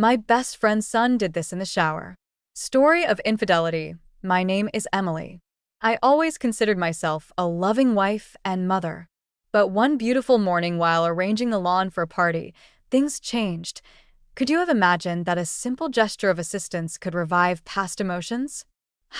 My best friend's son did this in the shower. Story of infidelity. My name is Emily. I always considered myself a loving wife and mother. But one beautiful morning while arranging the lawn for a party, things changed. Could you have imagined that a simple gesture of assistance could revive past emotions?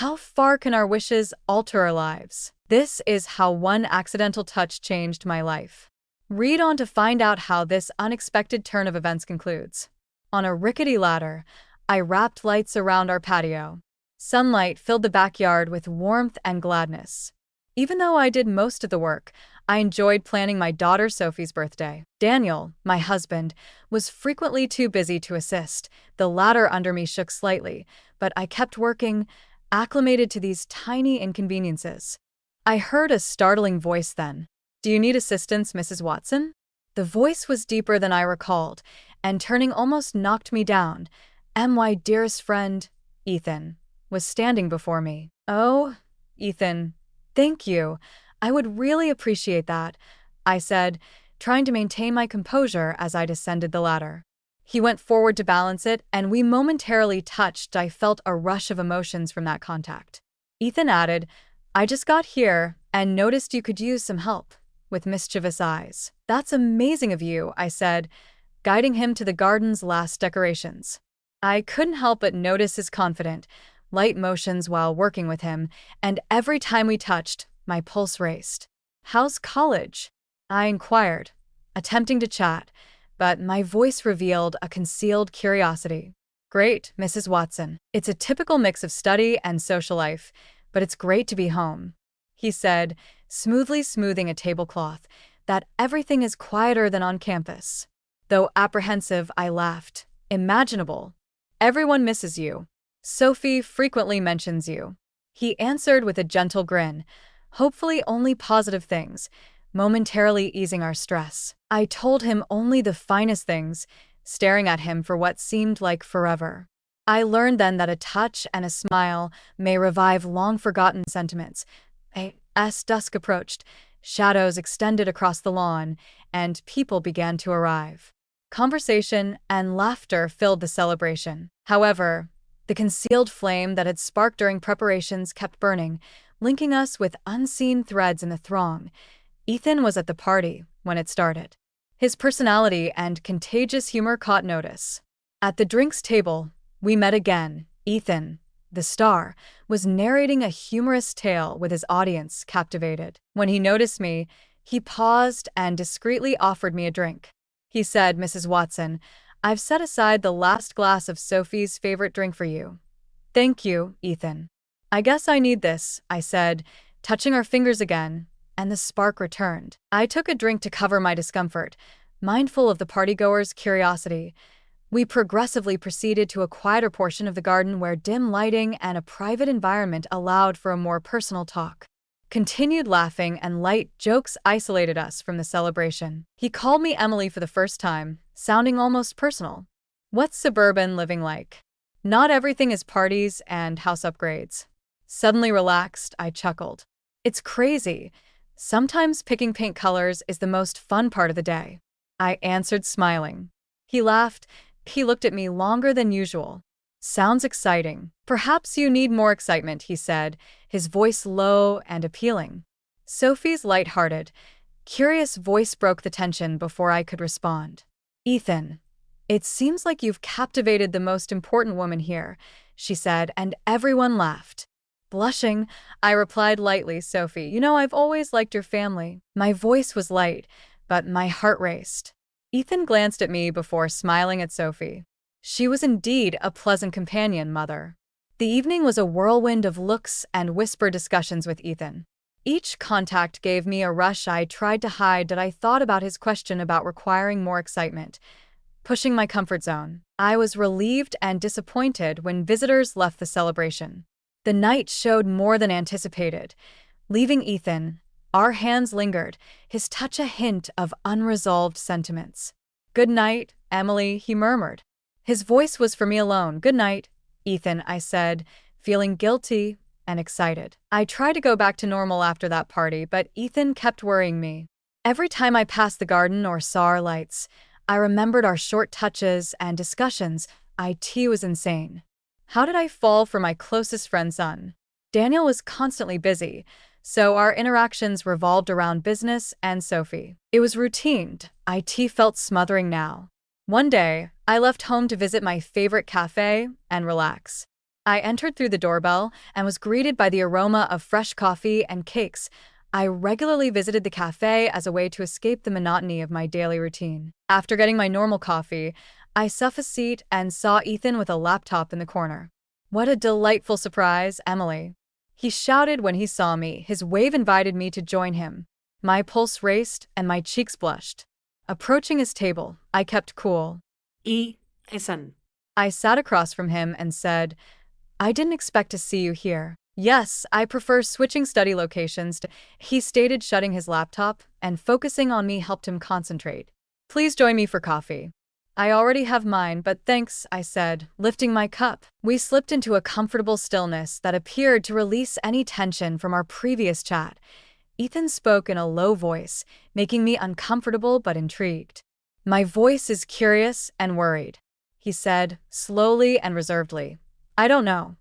How far can our wishes alter our lives? This is how one accidental touch changed my life. Read on to find out how this unexpected turn of events concludes. On a rickety ladder, I wrapped lights around our patio. Sunlight filled the backyard with warmth and gladness. Even though I did most of the work, I enjoyed planning my daughter Sophie's birthday. Daniel, my husband, was frequently too busy to assist. The ladder under me shook slightly, but I kept working, acclimated to these tiny inconveniences. I heard a startling voice then. "Do you need assistance, Mrs. Watson?" The voice was deeper than I recalled, and turning almost knocked me down. My dearest friend, Ethan, was standing before me. "Oh, Ethan, thank you. I would really appreciate that," I said, trying to maintain my composure as I descended the ladder. He went forward to balance it, and we momentarily touched. I felt a rush of emotions from that contact. Ethan added, "I just got here and noticed you could use some help," with mischievous eyes. "That's amazing of you," I said, guiding him to the garden's last decorations. I couldn't help but notice his confident, light motions while working with him, and every time we touched, my pulse raced. "How's college?" I inquired, attempting to chat, but my voice revealed a concealed curiosity. "Great, Mrs. Watson. It's a typical mix of study and social life, but it's great to be home," he said, smoothly smoothing a tablecloth. "That everything is quieter than on campus." Though apprehensive, I laughed. "Imaginable. Everyone misses you. Sophie frequently mentions you." He answered with a gentle grin, hopefully only positive things, momentarily easing our stress. I told him only the finest things, staring at him for what seemed like forever. I learned then that a touch and a smile may revive long-forgotten sentiments. As dusk approached, shadows extended across the lawn, and people began to arrive. Conversation and laughter filled the celebration. However, the concealed flame that had sparked during preparations kept burning, linking us with unseen threads in the throng. Ethan was at the party when it started. His personality and contagious humor caught notice. At the drinks table, we met again. Ethan, the star, was narrating a humorous tale with his audience captivated. When he noticed me, he paused and discreetly offered me a drink. He said, "Mrs. Watson, I've set aside the last glass of Sophie's favorite drink for you." "Thank you, Ethan. I guess I need this," I said, touching our fingers again, and the spark returned. I took a drink to cover my discomfort, mindful of the partygoers' curiosity. We progressively proceeded to a quieter portion of the garden where dim lighting and a private environment allowed for a more personal talk. Continued laughing and light jokes isolated us from the celebration. He called me Emily for the first time, sounding almost personal. "What's suburban living like?" "Not everything is parties and house upgrades." Suddenly relaxed, I chuckled. "It's crazy. Sometimes picking paint colors is the most fun part of the day," I answered, smiling. He laughed. He looked at me longer than usual. "Sounds exciting. Perhaps you need more excitement," he said, his voice low and appealing. Sophie's light-hearted, curious voice broke the tension before I could respond. "Ethan, it seems like you've captivated the most important woman here," she said, and everyone laughed. Blushing, I replied lightly, "Sophie, you know I've always liked your family." My voice was light, but my heart raced. Ethan glanced at me before smiling at Sophie. She was indeed a pleasant companion, mother. The evening was a whirlwind of looks and whispered discussions with Ethan. Each contact gave me a rush. I tried to hide that I thought about his question about requiring more excitement, pushing my comfort zone. I was relieved and disappointed when visitors left the celebration. The night showed more than anticipated. Leaving Ethan, our hands lingered, his touch a hint of unresolved sentiments. "Good night, Emily," he murmured. His voice was for me alone. "Good night, Ethan," I said, feeling guilty and excited. I tried to go back to normal after that party, but Ethan kept worrying me. Every time I passed the garden or saw our lights, I remembered our short touches and discussions. IT was insane. How did I fall for my closest friend's son? Daniel was constantly busy, so our interactions revolved around business and Sophie. It was routine. IT felt smothering now. One day, I left home to visit my favorite cafe and relax. I entered through the doorbell and was greeted by the aroma of fresh coffee and cakes. I regularly visited the cafe as a way to escape the monotony of my daily routine. After getting my normal coffee, I sat a seat and saw Ethan with a laptop in the corner. "What a delightful surprise, Emily," he shouted when he saw me. His wave invited me to join him. My pulse raced and my cheeks blushed. Approaching his table, I kept cool. Ethan. I sat across from him and said, "I didn't expect to see you here." "Yes, I prefer switching study locations," he stated, shutting his laptop, and focusing on me helped him concentrate. "Please join me for coffee." "I already have mine, but thanks," I said, lifting my cup. We slipped into a comfortable stillness that appeared to release any tension from our previous chat. Ethan spoke in a low voice, making me uncomfortable but intrigued. "My voice is curious and worried," he said, slowly and reservedly. "I don't know.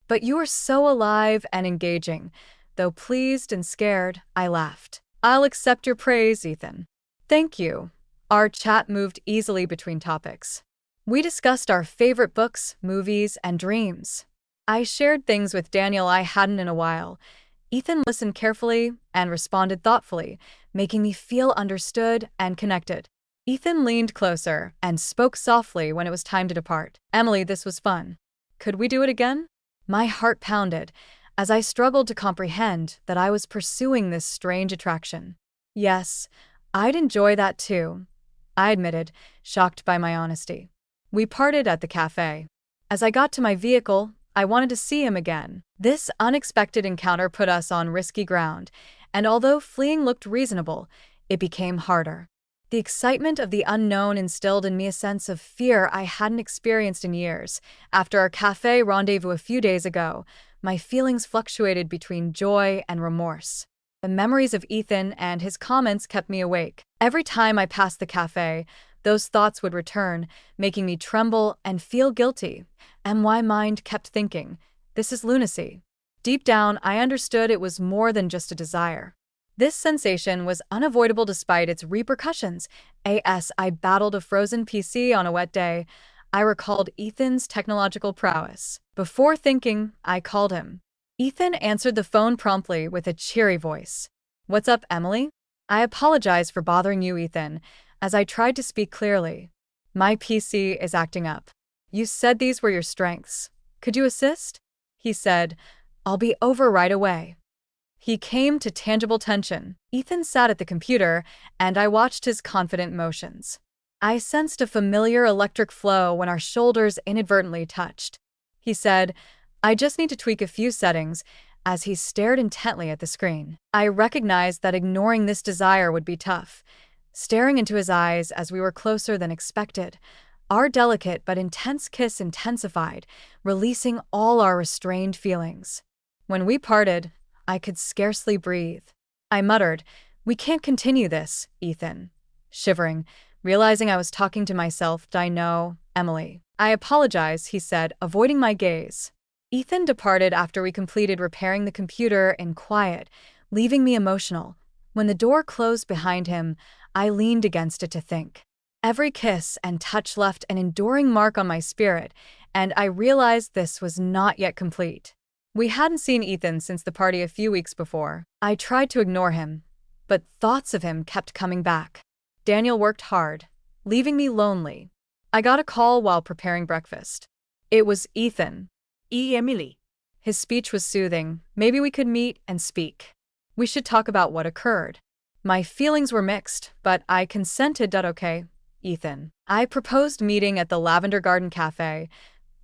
But you are so alive and engaging." Though pleased and scared, I laughed. "I'll accept your praise, Ethan." "Thank you." Our chat moved easily between topics. We discussed our favorite books, movies, and dreams. I shared things with Daniel I hadn't in a while. Ethan listened carefully and responded thoughtfully, making me feel understood and connected. Ethan leaned closer and spoke softly when it was time to depart. "Emily, this was fun. Could we do it again?" My heart pounded as I struggled to comprehend that I was pursuing this strange attraction. "Yes, I'd enjoy that too," I admitted, shocked by my honesty. We parted at the cafe. As I got to my vehicle, I wanted to see him again. This unexpected encounter put us on risky ground, and although fleeing looked reasonable, it became harder. The excitement of the unknown instilled in me a sense of fear I hadn't experienced in years. After our cafe rendezvous a few days ago, my feelings fluctuated between joy and remorse. The memories of Ethan and his comments kept me awake. Every time I passed the cafe, those thoughts would return, making me tremble and feel guilty. And my mind kept thinking, this is lunacy. Deep down, I understood it was more than just a desire. This sensation was unavoidable despite its repercussions. As I battled a frozen PC on a wet day, I recalled Ethan's technological prowess. Before thinking, I called him. Ethan answered the phone promptly with a cheery voice. "What's up, Emily?" "I apologize for bothering you, Ethan," as I tried to speak clearly. "My PC is acting up. You said these were your strengths. Could you assist?" He said, "I'll be over right away." He came to tangible tension. Ethan sat at the computer, and I watched his confident motions. I sensed a familiar electric flow when our shoulders inadvertently touched. He said, "I just need to tweak a few settings," as he stared intently at the screen. I recognized that ignoring this desire would be tough. Staring into his eyes as we were closer than expected, our delicate but intense kiss intensified, releasing all our restrained feelings. When we parted, I could scarcely breathe. I muttered, "We can't continue this, Ethan." Shivering, realizing I was talking to myself, "I know, Emily." "I apologize," he said, avoiding my gaze. Ethan departed after we completed repairing the computer in quiet, leaving me emotional. When the door closed behind him, I leaned against it to think. Every kiss and touch left an enduring mark on my spirit, and I realized this was not yet complete. We hadn't seen Ethan since the party a few weeks before. I tried to ignore him, but thoughts of him kept coming back. Daniel worked hard, leaving me lonely. I got a call while preparing breakfast. It was Ethan. Emily." His speech was soothing. "Maybe we could meet and speak. We should talk about what occurred." My feelings were mixed, but I consented. "Okay, Ethan." I proposed meeting at the Lavender Garden Cafe,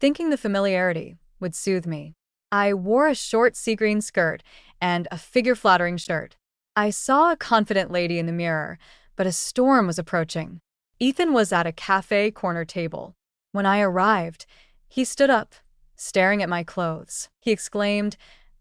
thinking the familiarity would soothe me. I wore a short sea-green skirt and a figure-flattering shirt. I saw a confident lady in the mirror, but a storm was approaching. Ethan was at a cafe corner table. When I arrived, he stood up, staring at my clothes. He exclaimed,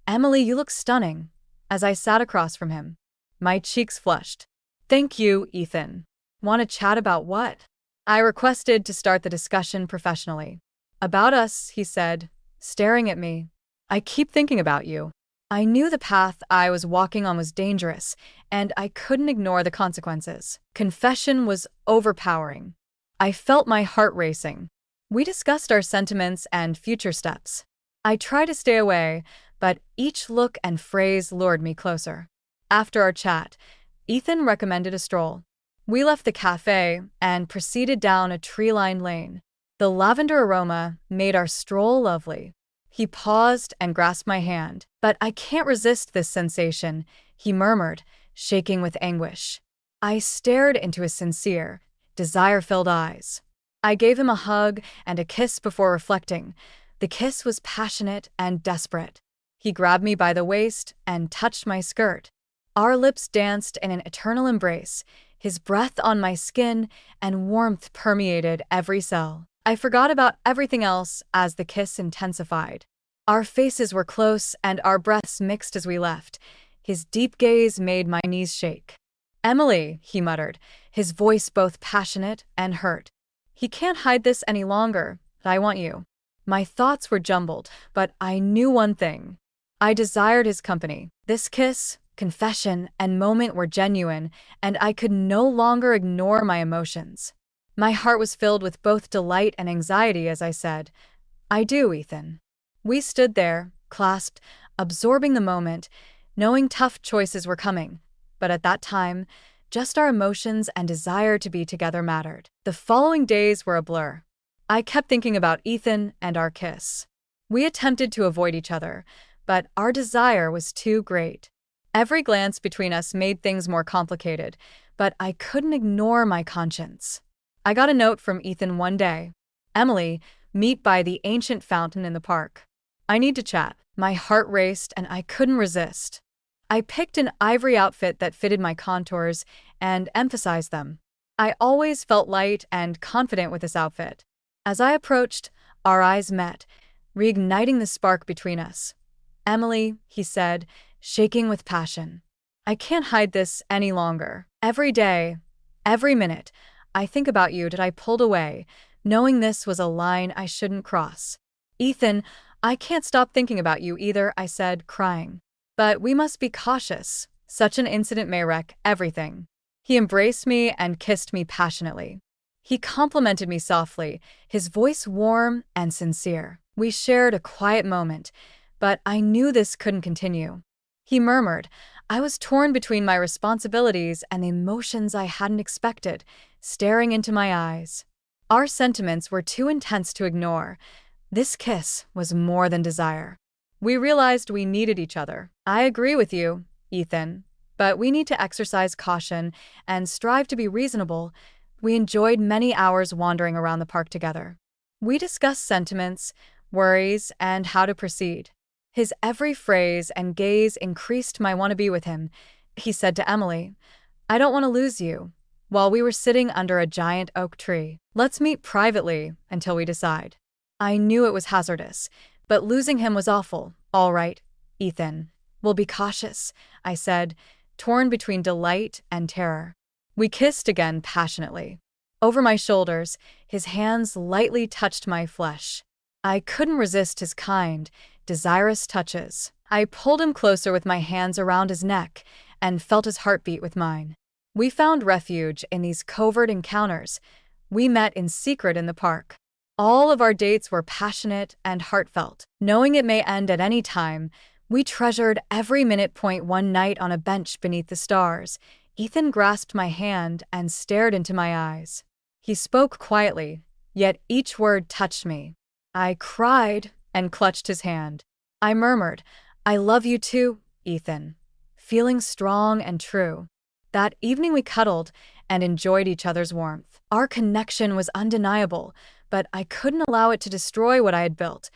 "Emily, you look stunning," as I sat across from him. My cheeks flushed. "Thank you, Ethan." "Want to chat about what?" I requested to start the discussion professionally. About us, he said, staring at me. I keep thinking about you. I knew the path I was walking on was dangerous, and I couldn't ignore the consequences. Confession was overpowering. I felt my heart racing. We discussed our sentiments and future steps. I tried to stay away, but each look and phrase lured me closer. After our chat, Ethan recommended a stroll. We left the cafe and proceeded down a tree-lined lane. The lavender aroma made our stroll lovely. He paused and grasped my hand. "But I can't resist this sensation," he murmured, shaking with anguish. I stared into his sincere, desire-filled eyes. I gave him a hug and a kiss before reflecting. The kiss was passionate and desperate. He grabbed me by the waist and touched my skirt. Our lips danced in an eternal embrace, his breath on my skin, and warmth permeated every cell. I forgot about everything else as the kiss intensified. Our faces were close and our breaths mixed as we left. His deep gaze made my knees shake. "Emily," he muttered, his voice both passionate and hurt. "He can't hide this any longer. I want you." My thoughts were jumbled, but I knew one thing. I desired his company. This kiss, confession, and moment were genuine, and I could no longer ignore my emotions. My heart was filled with both delight and anxiety as I said, "I do, Ethan." We stood there, clasped, absorbing the moment, knowing tough choices were coming. But at that time, just our emotions and desire to be together mattered. The following days were a blur. I kept thinking about Ethan and our kiss. We attempted to avoid each other, but our desire was too great. Every glance between us made things more complicated, but I couldn't ignore my conscience. I got a note from Ethan one day. "Emily, meet by the ancient fountain in the park. I need to chat." My heart raced and I couldn't resist. I picked an ivory outfit that fitted my contours and emphasized them. I always felt light and confident with this outfit. As I approached, our eyes met, reigniting the spark between us. "Emily," he said, shaking with passion. "I can't hide this any longer. Every day, every minute, I think about you." I pulled away, knowing this was a line I shouldn't cross. "Ethan, I can't stop thinking about you either," I said, crying. "But we must be cautious. Such an incident may wreck everything." He embraced me and kissed me passionately. He complimented me softly, his voice warm and sincere. We shared a quiet moment, but I knew this couldn't continue. He murmured, I was torn between my responsibilities and the emotions I hadn't expected, staring into my eyes. Our sentiments were too intense to ignore. This kiss was more than desire. We realized we needed each other. "I agree with you, Ethan, but we need to exercise caution and strive to be reasonable." We enjoyed many hours wandering around the park together. We discussed sentiments, worries, and how to proceed. His every phrase and gaze increased my want to be with him. He said to Emily, "I don't want to lose you," while we were sitting under a giant oak tree. "Let's meet privately until we decide." I knew it was hazardous, but losing him was awful. "All right, Ethan, we'll be cautious," I said, torn between delight and terror. We kissed again passionately. Over my shoulders, his hands lightly touched my flesh. I couldn't resist his kind, desirous touches. I pulled him closer with my hands around his neck and felt his heartbeat with mine. We found refuge in these covert encounters. We met in secret in the park. All of our dates were passionate and heartfelt. Knowing it may end at any time, we treasured every minute. One night on a bench beneath the stars, Ethan grasped my hand and stared into my eyes. He spoke quietly, yet each word touched me. I cried and clutched his hand. I murmured, "I love you too, Ethan," feeling strong and true. That evening we cuddled and enjoyed each other's warmth. Our connection was undeniable, but I couldn't allow it to destroy what I had built.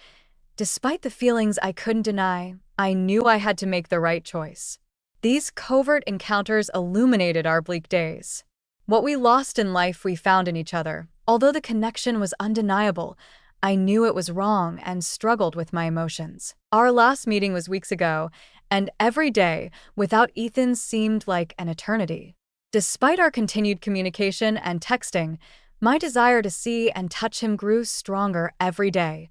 Despite the feelings I couldn't deny, I knew I had to make the right choice. These covert encounters illuminated our bleak days. What we lost in life we found in each other. Although the connection was undeniable, I knew it was wrong and struggled with my emotions. Our last meeting was weeks ago, and every day without Ethan seemed like an eternity. Despite our continued communication and texting, My desire to see and touch him grew stronger every day.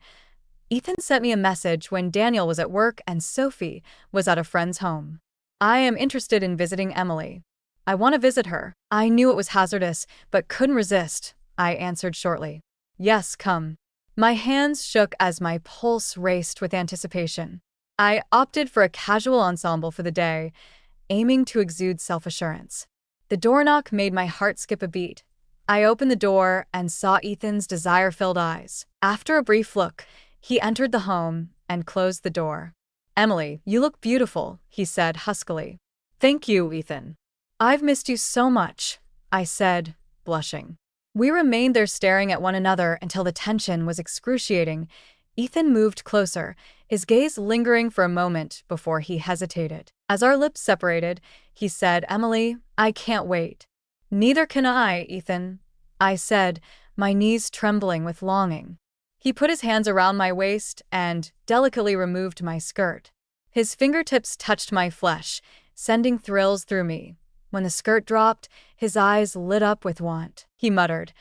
Ethan sent me a message when Daniel was at work and Sophie was at a friend's home. I am interested in visiting Emily. I want to visit her. I knew it was hazardous, but couldn't resist, I answered shortly. Yes, come. My hands shook as my pulse raced with anticipation. I opted for a casual ensemble for the day, aiming to exude self-assurance. The door knock made my heart skip a beat. I opened the door and saw Ethan's desire-filled eyes. After a brief look, he entered the home and closed the door. Emily, you look beautiful, he said huskily. Thank you, Ethan. I've missed you so much, I said, blushing. We remained there staring at one another until the tension was excruciating. Ethan moved closer, his gaze lingering for a moment before he hesitated. As our lips separated, he said, Emily, I can't wait. Neither can I, Ethan, I said, my knees trembling with longing. He put his hands around my waist and delicately removed my skirt. His fingertips touched my flesh, sending thrills through me. When the skirt dropped, his eyes lit up with want. He muttered,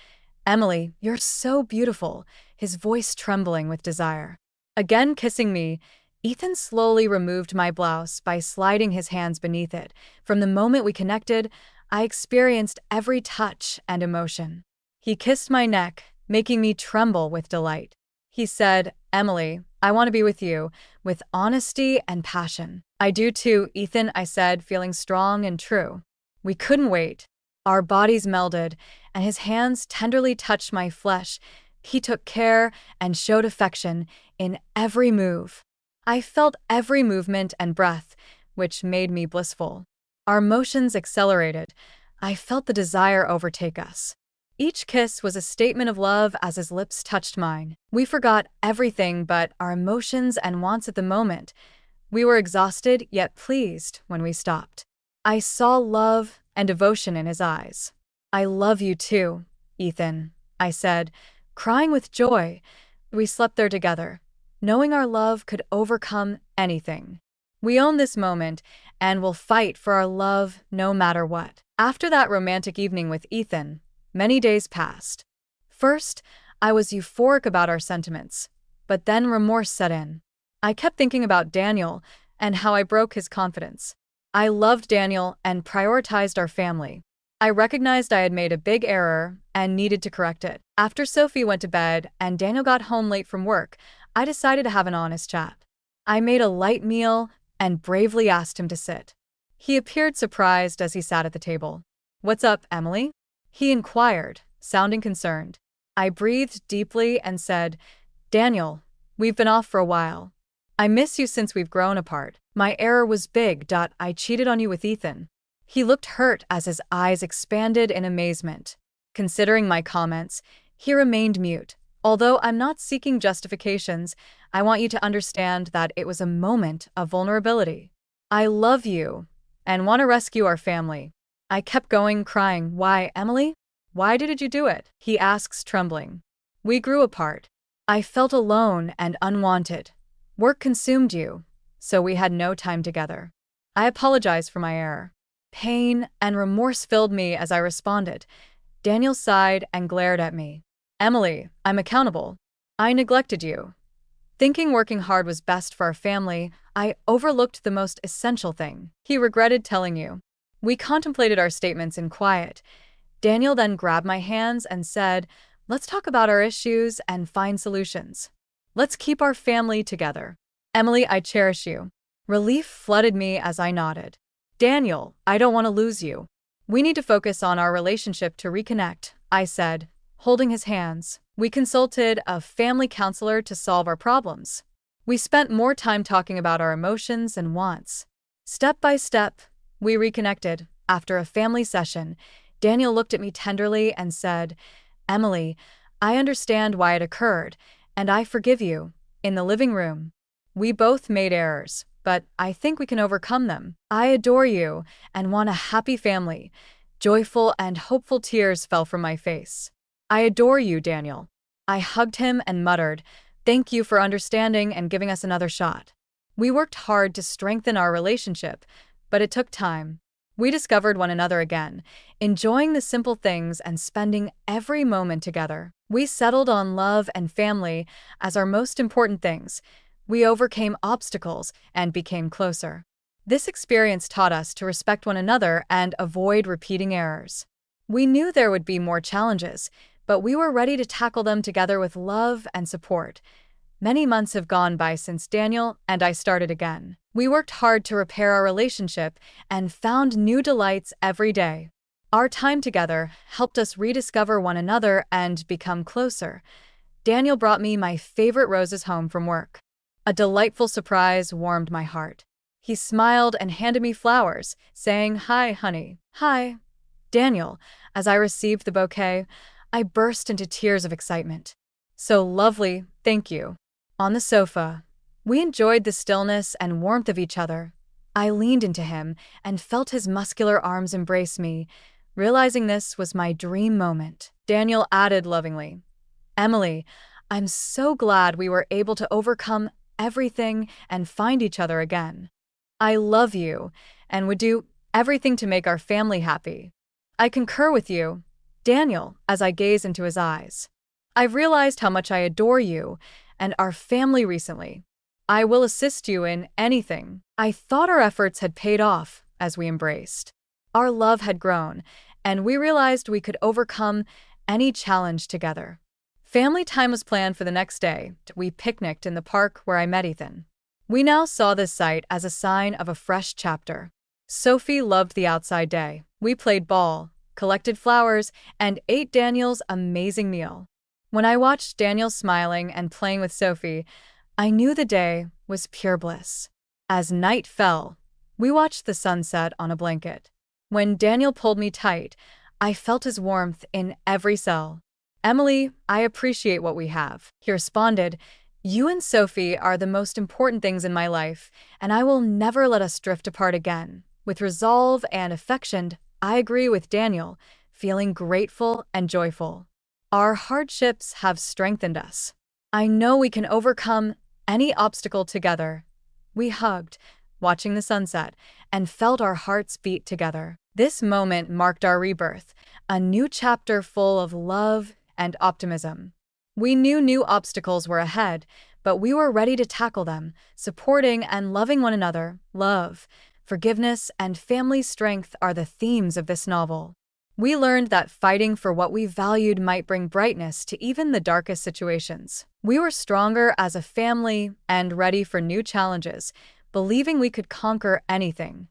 Emily, you're so beautiful, his voice trembling with desire. Again kissing me, Ethan slowly removed my blouse by sliding his hands beneath it. From the moment we connected, I experienced every touch and emotion. He kissed my neck, making me tremble with delight. He said, Emily, I want to be with you, with honesty and passion. I do too, Ethan, I said, feeling strong and true. We couldn't wait. Our bodies melded, and his hands tenderly touched my flesh. He took care and showed affection in every move. I felt every movement and breath, which made me blissful. Our motions accelerated. I felt the desire overtake us. Each kiss was a statement of love as his lips touched mine. We forgot everything but our emotions and wants at the moment. We were exhausted yet pleased when we stopped. I saw love and devotion in his eyes. I love you too, Ethan, I said, crying with joy. We slept there together, knowing our love could overcome anything. We own this moment and will fight for our love no matter what. After that romantic evening with Ethan, many days passed. First, I was euphoric about our sentiments, but then remorse set in. I kept thinking about Daniel and how I broke his confidence. I loved Daniel and prioritized our family. I recognized I had made a big error and needed to correct it. After Sophie went to bed and Daniel got home late from work, I decided to have an honest chat. I made a light meal and bravely asked him to sit. He appeared surprised as he sat at the table. What's up, Emily? He inquired, sounding concerned. I breathed deeply and said, Daniel, we've been off for a while. I miss you since we've grown apart. My error was big. I cheated on you with Ethan. He looked hurt as his eyes expanded in amazement. Considering my comments, he remained mute. Although I'm not seeking justifications, I want you to understand that it was a moment of vulnerability. I love you and want to rescue our family. I kept going, crying, Why, Emily? Why did you do it? He asks, trembling. We grew apart. I felt alone and unwanted. Work consumed you, so we had no time together. I apologize for my error. Pain and remorse filled me as I responded. Daniel sighed and glared at me. Emily, I'm accountable. I neglected you. Thinking working hard was best for our family, I overlooked the most essential thing. He regretted telling you. We contemplated our statements in quiet. Daniel then grabbed my hands and said, Let's talk about our issues and find solutions. Let's keep our family together. Emily, I cherish you. Relief flooded me as I nodded. Daniel, I don't want to lose you. We need to focus on our relationship to reconnect, I said, holding his hands. We consulted a family counselor to solve our problems. We spent more time talking about our emotions and wants. Step by step, we reconnected. After a family session, Daniel looked at me tenderly and said, Emily, I understand why it occurred, and I forgive you. In the living room, we both made errors, but I think we can overcome them. I adore you and want a happy family. Joyful and hopeful tears fell from my face. I adore you, Daniel. I hugged him and muttered, Thank you for understanding and giving us another shot. We worked hard to strengthen our relationship, but it took time. We discovered one another again, enjoying the simple things and spending every moment together. We settled on love and family as our most important things. We overcame obstacles and became closer. This experience taught us to respect one another and avoid repeating errors. We knew there would be more challenges, but we were ready to tackle them together with love and support. Many months have gone by since Daniel and I started again. We worked hard to repair our relationship and found new delights every day. Our time together helped us rediscover one another and become closer. Daniel brought me my favorite roses home from work. A delightful surprise warmed my heart. He smiled and handed me flowers, saying, "Hi, honey." "Hi, Daniel." As I received the bouquet, I burst into tears of excitement. "So lovely, thank you." On the sofa, we enjoyed the stillness and warmth of each other. I leaned into him and felt his muscular arms embrace me, realizing this was my dream moment. Daniel added lovingly, "Emily, I'm so glad we were able to overcome everything and find each other again. I love you and would do everything to make our family happy." "I concur with you, Daniel," as I gaze into his eyes. "I've realized how much I adore you and our family recently. I will assist you in anything." I thought our efforts had paid off as we embraced. Our love had grown, and we realized we could overcome any challenge together. Family time was planned for the next day. We picnicked in the park where I met Ethan. We now saw this site as a sign of a fresh chapter. Sophie loved the outside day. We played ball, collected flowers, and ate Daniel's amazing meal. When I watched Daniel smiling and playing with Sophie, I knew the day was pure bliss. As night fell, we watched the sunset on a blanket. When Daniel pulled me tight, I felt his warmth in every cell. "Emily, I appreciate what we have." He responded, "You and Sophie are the most important things in my life, and I will never let us drift apart again." With resolve and affection, I agree with Daniel, feeling grateful and joyful. Our hardships have strengthened us. I know we can overcome any obstacle together. We hugged, watching the sunset, and felt our hearts beat together. This moment marked our rebirth, a new chapter full of love and optimism. We knew new obstacles were ahead, but we were ready to tackle them, supporting and loving one another. Love, forgiveness, and family strength are the themes of this novel. We learned that fighting for what we valued might bring brightness to even the darkest situations. We were stronger as a family and ready for new challenges, believing we could conquer anything.